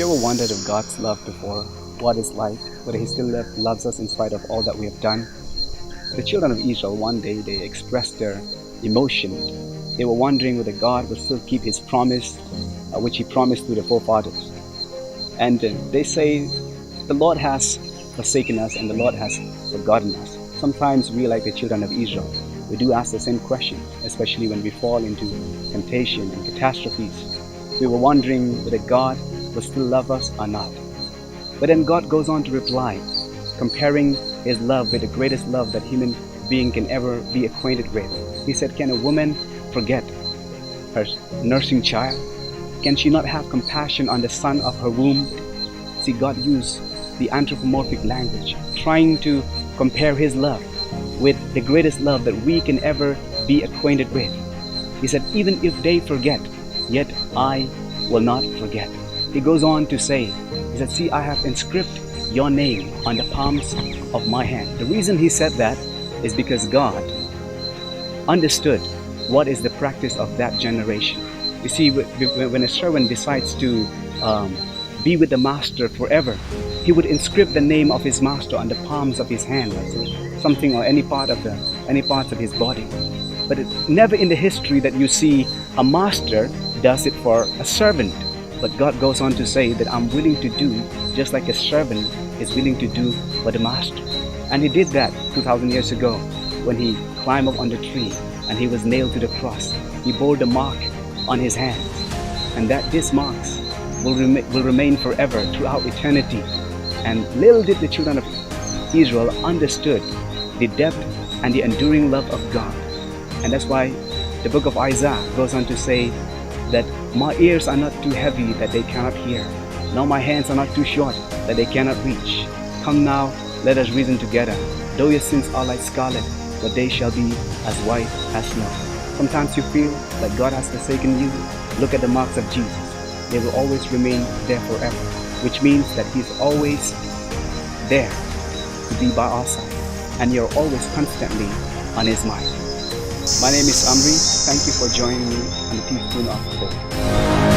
you ever wondered of God's love before? What it's like? Whether He still loves us in spite of all that we have done? The children of Israel, one day, they expressed their emotion. They were wondering whether God would still keep His promise, which He promised to the forefathers. And they say, the Lord has forsaken us and the Lord has forgotten us. Sometimes we, like the children of Israel, we do ask the same question, especially when we fall into temptation and catastrophes. We were wondering whether God will still love us or not. But then God goes on to reply, comparing His love with the greatest love that human being can ever be acquainted with. He said, can a woman forget her nursing child? Can she not have compassion on the son of her womb? See, God used the anthropomorphic language, trying to compare His love with the greatest love that we can ever be acquainted with. He said, even if they forget, yet I will not forget. He goes on to say, He said, see, I have inscribed your name on the palms of my hand. The reason He said that is because God understood what is the practice of that generation. You see, when a servant decides to be with the master forever, he would inscribe the name of his master on the palms of his hand, something or any parts of his body. But never in the history that you see a master does it for a servant. But God goes on to say that I'm willing to do just like a servant is willing to do for the master. And He did that 2,000 years ago when He climbed up on the tree and He was nailed to the cross. He bore the mark on His hands, and that these marks will remain forever throughout eternity. And little did the children of Israel understood the depth and the enduring love of God. And that's why the book of Isaiah goes on to say that my ears are not too heavy that they cannot hear, nor my hands are not too short that they cannot reach. Come now, let us reason together. Though your sins are like scarlet, but they shall be as white as snow. Sometimes you feel that God has forsaken you. Look at the marks of Jesus. They will always remain there forever, which means that He's always there to be by our side, and you're always constantly on His mind. My name is Amri. Thank you for joining me on the teaspoon of hope.